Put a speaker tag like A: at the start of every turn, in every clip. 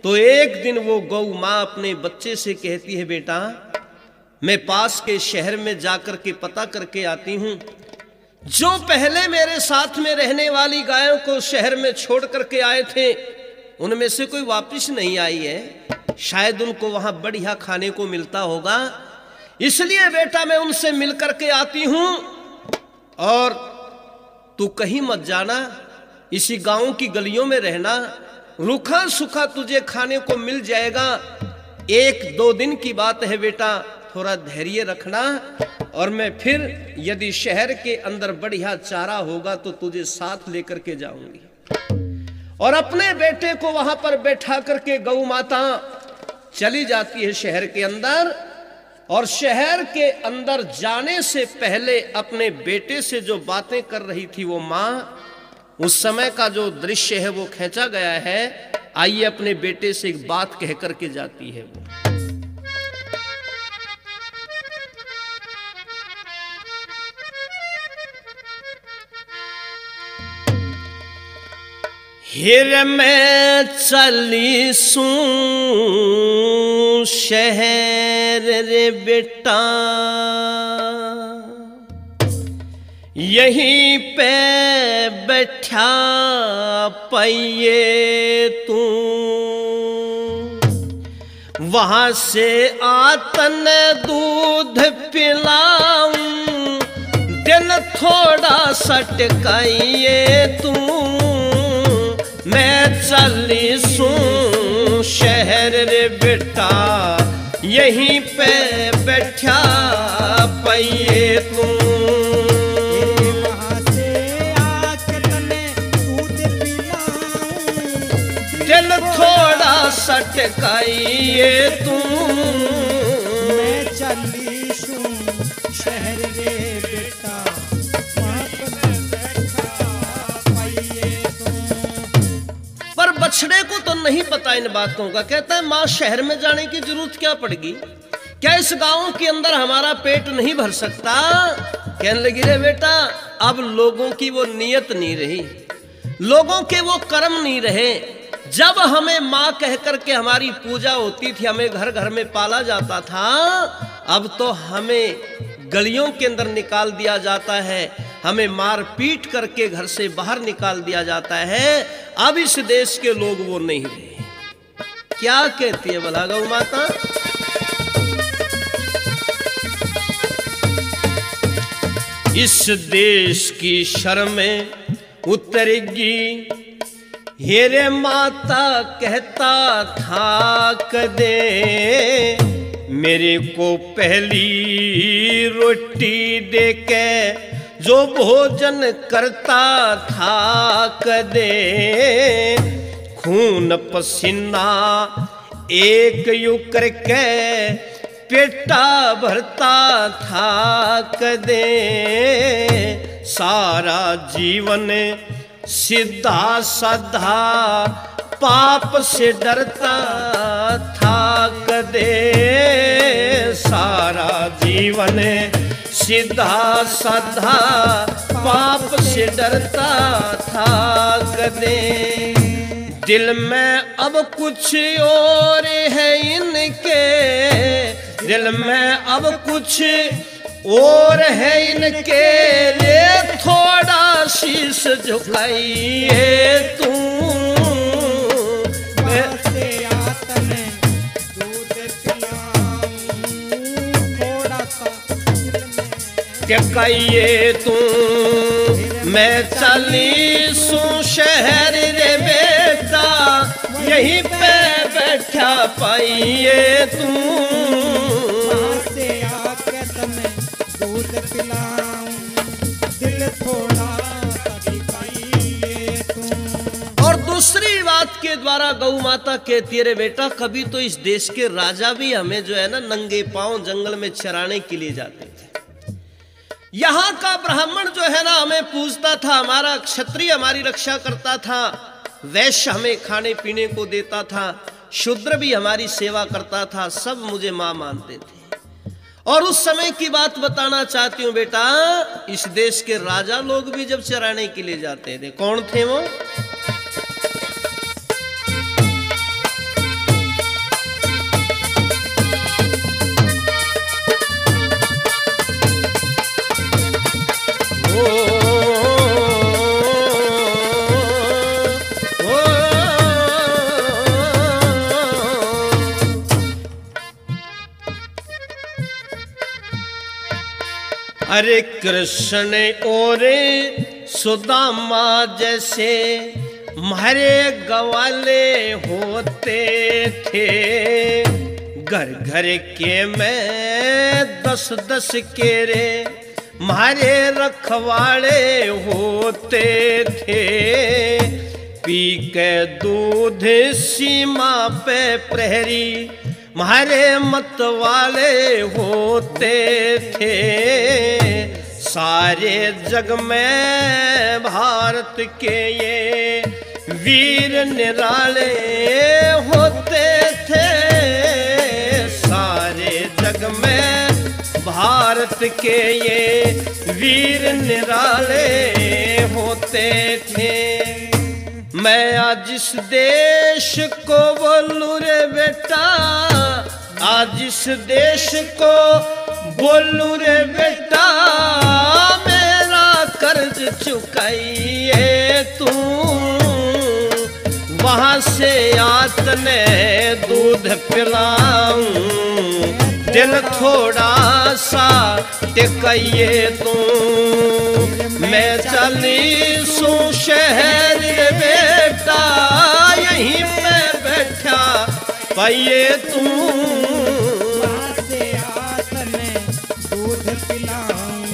A: तो एक दिन वो गौ माँ अपने बच्चे से कहती है, बेटा मैं पास के शहर में जाकर के पता करके आती हूं, जो पहले मेरे साथ में रहने वाली गायों को शहर में छोड़ करके आए थे उनमें से कोई वापस नहीं आई है, शायद उनको वहां बढ़िया खाने को मिलता होगा, इसलिए बेटा मैं उनसे मिल करके आती हूं और तू कहीं मत जाना, इसी गांव की गलियों में रहना, रूखा सूखा तुझे खाने को मिल जाएगा। 1-2 दिन की बात है बेटा, थोड़ा धैर्य रखना और मैं फिर यदि शहर के अंदर बढ़िया चारा होगा तो तुझे साथ लेकर के जाऊंगी। और अपने बेटे को वहां पर बैठा करके गौ माता चली जाती है शहर के अंदर, और शहर के अंदर जाने से पहले अपने बेटे से जो बातें कर रही थी वो माँ, उस समय का जो दृश्य है वो खींचा गया है। आइए अपने बेटे से एक बात कह करके जाती है वो। हिर में चली सूं शहर रे बेटा, यहीं पे बैठा पाइए तू, वहां से आतन दूध पिलाऊं, दिल थोड़ा सटकाइए तू, मैं चली सूं शहर रे बेटा, यहीं पे बैठा पाइए तू,
B: वहां से आके तने दूध पिलाऊं,
A: दिल थोड़ा सटकाइए तू,
B: मैं चली सूं शहर रे बेटा, वहां पे बैठा पाइए तू।
A: पर बछड़े को तो नहीं पता इन बातों का, कहता है माँ शहर में जाने की जरूरत क्या पड़ेगी, क्या इस गांव के अंदर हमारा पेट नहीं भर सकता। कहने लगी रे बेटा अब लोगों की वो नियत नहीं रही, लोगों के वो कर्म नहीं रहे। जब हमें माँ कह करके हमारी पूजा होती थी, हमें घर घर में पाला जाता था, अब तो हमें गलियों के अंदर निकाल दिया जाता है, हमें मार पीट करके घर से बाहर निकाल दिया जाता है। अब इस देश के लोग वो नहीं रहे। क्या कहती है भला गौ माता? इस देश की शर्में उतरेगी, हेरे माता कहता था कदे, मेरे को पहली रोटी दे के जो भोजन करता था कदे, खून पसीना एक यू करके पेटा भरता था कदे, सारा जीवन सीधा साधा पाप से डरता था कदे, सारा जीवन सीधा साधा पाप से डरता था कदे, दिल में अब कुछ और है इनके, दिल में अब कुछ और है इनके, रे थोड़ा शीश झुकाइए तू,
B: से आतन दूध पिलाऊं, थोड़ा सा
A: टिकाइए तू, मैं चली सूं शहर रे बेटा, यहीं पे बैठा पाइए तू,
B: से आके तने दूध पिलाऊं, दिल थोड़ा सटकाइए तू।
A: और दूसरी बात के द्वारा गौ माता कहती है रे बेटा, कभी तो इस देश के राजा भी हमें जो है ना नंगे पांव जंगल में चराने के लिए जाते थे, यहाँ का ब्राह्मण जो है ना हमें पूजता था, हमारा क्षत्रिय हमारी रक्षा करता था, वैश्य हमें खाने पीने को देता था, शूद्र भी हमारी सेवा करता था, सब मुझे माँ मानते थे। और उस समय की बात बताना चाहती हूँ बेटा, इस देश के राजा लोग भी जब चराने के लिए जाते थे, कौन थे वो? अरे कृष्ण और सुदामा जैसे मारे गवाले होते थे, घर घर के में 10-10 केरे मारे रखवाले होते थे। पी के दूध सीमा पे प्रहरी मारे मत वाले होते थे। सारे जग में भारत के ये वीर निराले होते थे। सारे जग में भारत के ये वीर निराले होते थे। मैं आज इस देश को बोलूं रे बेटा, आज इस देश को बोलूं रे बेटा, मेरा कर्ज चुकाइए तू। वहां से आतने दूध पिलाऊं, दिल थोड़ा सा टिकाइए तू। मैं 40 शहर बेटा, यहीं पे बैठा पाइए तू।
B: वहाँ से आतने दूध पिलाऊं,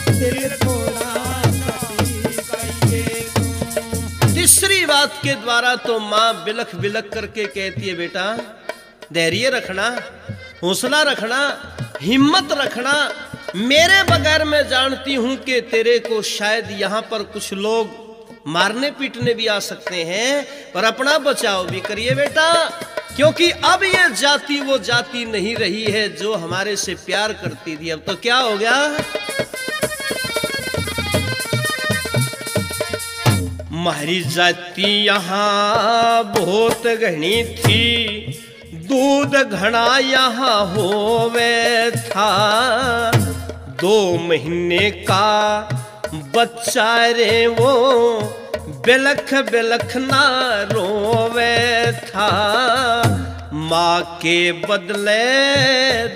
B: दिल थोड़ा सा टिकाइए तू।
A: तीसरी बात के द्वारा तो माँ बिलख बिलख करके कहती है, बेटा धैर्य रखना, हौसला रखना, हिम्मत रखना। मेरे बगैर मैं जानती हूं कि तेरे को शायद यहाँ पर कुछ लोग मारने पीटने भी आ सकते हैं, पर अपना बचाव भी करिए बेटा, क्योंकि अब ये जाति वो जाति नहीं रही है जो हमारे से प्यार करती थी। अब तो क्या हो गया, हमारी जाति यहाँ बहुत घनी थी, दूध घना यहाँ होवे था। 2 महीने का बच्चा रे वो बिलख बिलख ना रोवे था। माँ के बदले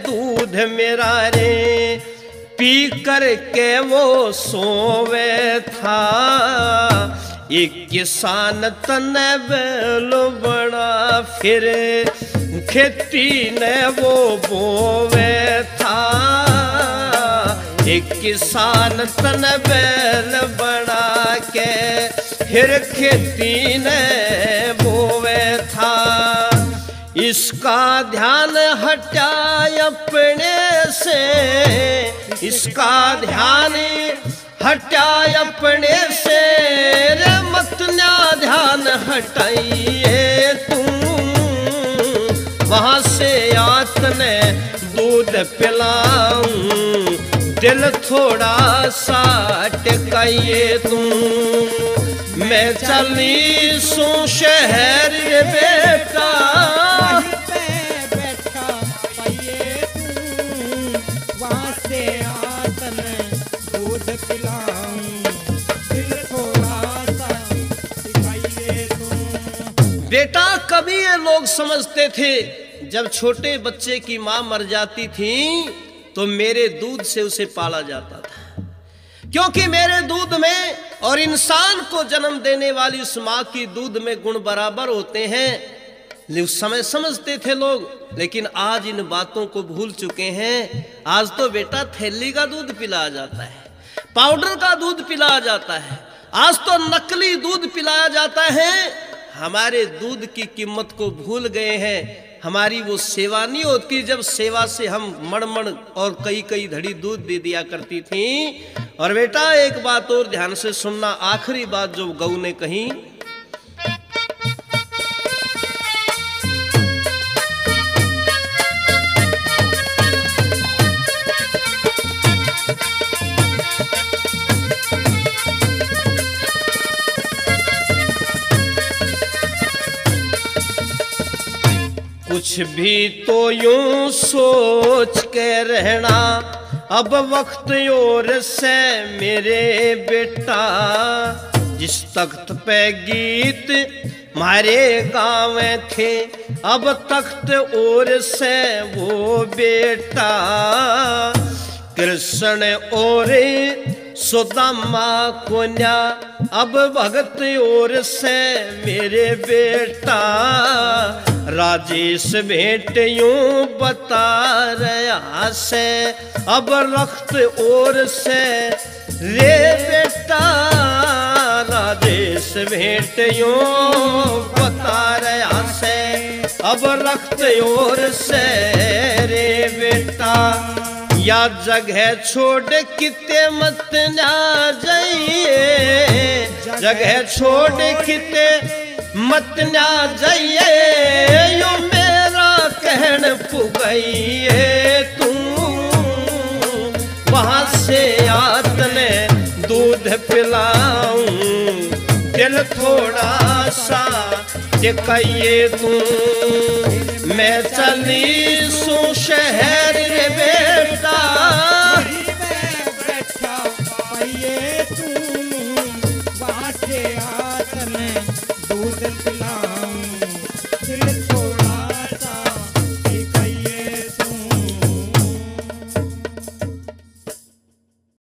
A: दूध मेरा रे पी कर के वो सोवे था। एक किसान तन बेलो बड़ा फिर खेती ने वो बोवे था। एक किसान तन बैल बना के फिर खेती ने बोवे था। इसका ध्यान हटा अपने से, इसका ध्यान हटा अपने से, रे मत ना ध्यान हटाइए तू। वहां से आतने दूध पिलाऊं, दिल थोड़ा सा टिकाइए तू। मैं 40 शहर बेटा,
B: वहीं पे बैठा पाइए तू। वहाँ से आतने दूध पिलाऊं, दिल थोड़ा सा टिकाइए तू।
A: बेटा कभी ये लोग समझते थे जब छोटे बच्चे की माँ मर जाती थी तो मेरे दूध से उसे पाला जाता था, क्योंकि मेरे दूध में और इंसान को जन्म देने वाली उस माँ की दूध में गुण बराबर होते हैं। उस समय समझते थे लोग, लेकिन आज इन बातों को भूल चुके हैं। आज तो बेटा थैली का दूध पिलाया जाता है, पाउडर का दूध पिलाया जाता है, आज तो नकली दूध पिलाया जाता है। हमारे दूध की कीमत को भूल गए हैं। हमारी वो सेवा नहीं होती, जब सेवा से हम मण और कई कई धड़ी दूध दे दिया करती थी। और बेटा एक बात और ध्यान से सुनना, आखिरी बात जो गऊ ने कही, कुछ भी तो यूं सोच के रहना, अब वक्त और से मेरे बेटा। जिस तख्त पे गीत मारे गावे थे, अब तख्त और से वो बेटा। कृष्ण और सुदामा को न्या, अब भगत और से मेरे बेटा, राजेश भेंट यूं बता रहा से, अब रक्त और से रे बेटा, राजेश भेंट यूं बता रहा से, अब रक्त और से रे बेटा, या जगह छोड़ किते मत ना जाइए, जगह छोड़ किते मत ना जाइए, यो मेरा कहन पुगइए तू, वहां से आतने दूध पिलाऊं, दिल थोड़ा सा टिकाइए तू, मैं चली सू शहर रे बेटा,
B: बैठा पाइए तू, वहाँ से आतन दूध पिला